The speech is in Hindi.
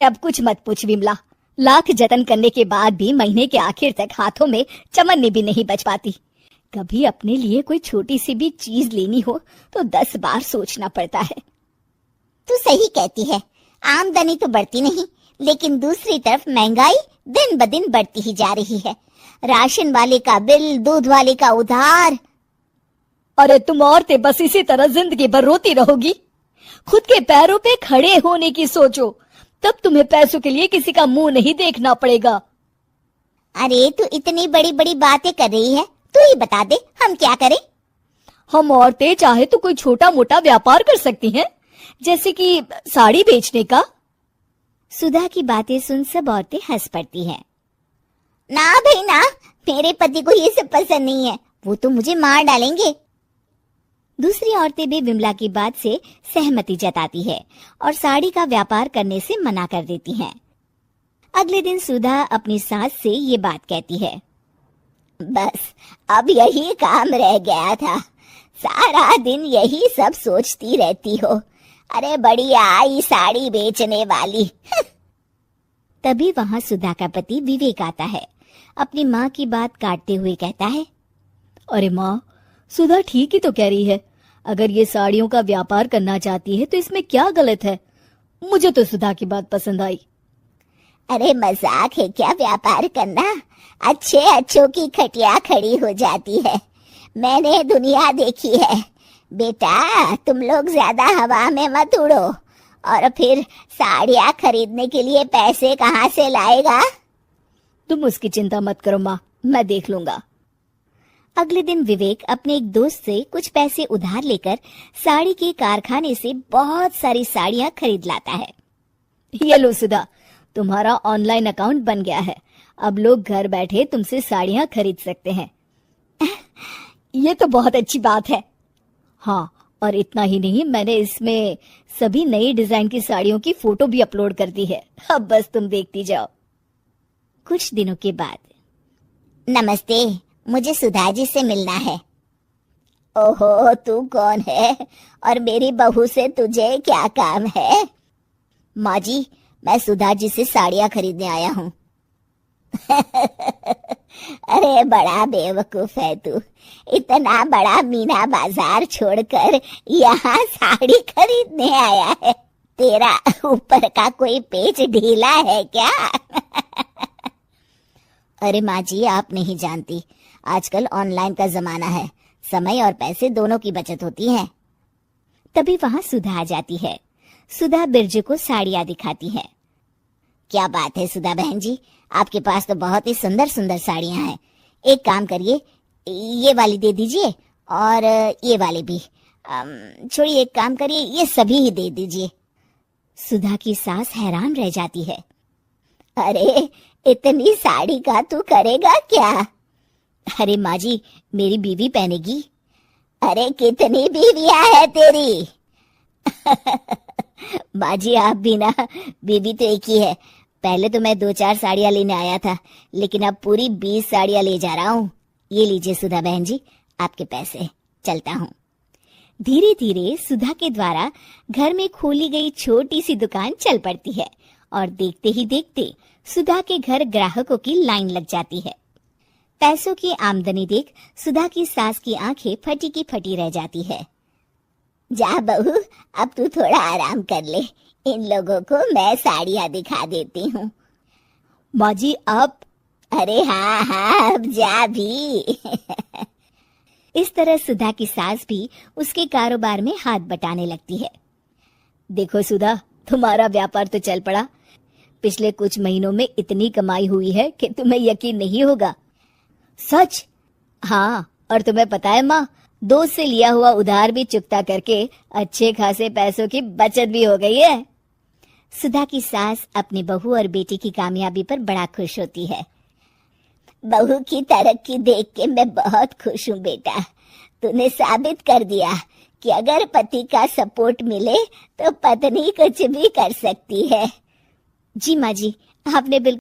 अब कुछ मत पूछ विमला, लाख जतन करने के बाद भी महीने के आखिर तक हाथों में चमन्नी भी नहीं बच पाती। कभी अपने लिए कोई छोटी सी भी चीज लेनी हो तो 10 बार सोचना पड़ता है। तू सही कहती है, आमदनी तो बढ़ती नहीं, लेकिन दूसरी तरफ महंगाई दिन ब दिन बढ़ती ही जा रही है। राशन वाले का बिल, दूध वाले का उधार। अरे तुम औरतें बस इसी तरह जिंदगी भर रोती रहोगी। खुद के पैरों पे खड़े होने की सोचो, तब तुम्हें पैसों के लिए किसी का मुंह नहीं देखना पड़ेगा। अरे तू इतनी बड़ी बड़ी बातें कर रही है, तू ही बता दे हम क्या करें। हम औरतें चाहे तो कोई छोटा मोटा व्यापार कर सकती हैं, जैसे कि साड़ी बेचने का। सुधा की बातें सुन सब औरतें हंस पड़ती हैं। ना भाई ना, मेरे पति को ये सब पसंद नहीं है, वो तो मुझे मार डालेंगे। दूसरी औरतें भी विमला की बात से सहमति जताती है और साड़ी का व्यापार करने से मना कर देती हैं। अगले दिन सुधा अपनी सास से ये बात कहती है, बस अब यही काम रह गया था, सारा दिन यही सब सोचती रहती हो। अरे बढ़िया आई साड़ी बेचने वाली। तभी वहां सुधा का पति विवेक आता है। अपनी माँ की बात काटते हुए कहता है, अरे माँ, सुधा ठीक ही तो कह रही है। अगर ये साड़ियों का व्यापार करना चाहती है तो इसमें क्या गलत है। मुझे तो सुधा की बात पसंद आई। अरे मजाक है क्या व्यापार करना, अच्छे अच्छों की खटिया खड़ी हो जाती है। मैंने दुनिया देखी है। बेटा तुम लोग ज्यादा हवा में मत उड़ो, और फिर साड़ियाँ खरीदने के लिए पैसे कहाँ से लाएगा। तुम उसकी चिंता मत करो माँ, मैं देख लूंगा। अगले दिन विवेक अपने एक दोस्त से कुछ पैसे उधार लेकर साड़ी के कारखाने से बहुत सारी साड़ियाँ खरीद लाता है। ये लो सुधा, तुम्हारा ऑनलाइन अकाउंट बन गया है। अब लोग घर बैठे तुमसे साड़ियाँ खरीद सकते हैं। ये तो बहुत अच्छी बात है। हाँ, और इतना ही नहीं, मैंने इसमें सभी नई डिजाइन की साड़ियों की फोटो भी अपलोड कर दी है। अब बस तुम देखती जाओ। कुछ दिनों के बाद, नमस्ते, मुझे सुधा जी से मिलना है। ओहो, तू कौन है और मेरी बहू से तुझे क्या काम है। माँ जी, मैं सुधा जी से साड़ियाँ खरीदने आया हूँ। अरे बड़ा बेवकूफ है तू, इतना बड़ा मीना बाजार छोड़कर यहाँ साड़ी खरीदने आया है। तेरा ऊपर का कोई पेच ढीला है क्या। अरे माँ जी, आप नहीं जानती, आजकल ऑनलाइन का जमाना है, समय और पैसे दोनों की बचत होती है। तभी वहां सुधा आ जाती है। सुधा बिरजू को साड़ियाँ दिखाती है। क्या बात है सुधा बहन जी, आपके पास तो बहुत ही सुंदर सुंदर साड़ियाँ हैं। एक काम करिए, ये वाली दे दीजिए और ये वाली भी। छोड़िए, एक काम करिए, ये सभी ही दे दीजिए। सुधा की सास हैरान रह जाती है। अरे इतनी साड़ी का तू करेगा क्या। अरे माँ जी, मेरी बीवी पहनेगी। अरे कितनी बीवियां है तेरी। माँ जी आप भी ना, बीवी तो एक ही है। पहले तो मैं 2-4 साड़ियाँ लेने आया था, लेकिन अब पूरी 20 साड़ियाँ ले जा रहा हूँ। ये लीजिए सुधा बहन जी, आपके पैसे, चलता हूँ। धीरे धीरे सुधा के द्वारा घर में खोली गई छोटी सी दुकान चल पड़ती है और देखते ही देखते सुधा के घर ग्राहकों की लाइन लग जाती है। पैसों की आमदनी देख सुधा की सास की आंखें फटी की फटी रह जाती है। जा बहू, अब तू थोड़ा आराम कर ले, इन लोगों को मैं साड़ियाँ दिखा देती हूँ। माँ जी आप। अरे हाँ हाँ, अब जा भी। इस तरह सुधा की सास भी उसके कारोबार में हाथ बटाने लगती है। देखो सुधा, तुम्हारा व्यापार तो चल पड़ा। पिछले कुछ महीनों में इतनी कमाई हुई है कि तुम्हें यकीन नहीं होगा। सच? हाँ, और तुम्हें पता है माँ, दोस्त से लिया हुआ उधार भी चुकता करके अच्छे खासे पैसों की बचत भी हो गई है। सुधा की सास अपनी बहू और बेटी की कामयाबी पर बड़ा खुश होती है। बहू की तरक्की देख के मैं बहुत खुश हूँ बेटा। तूने साबित कर दिया कि अगर पति का सपोर्ट मिले तो पत्नी कुछ भी कर सकती है। जी माँ जी, आपने बिल्कुल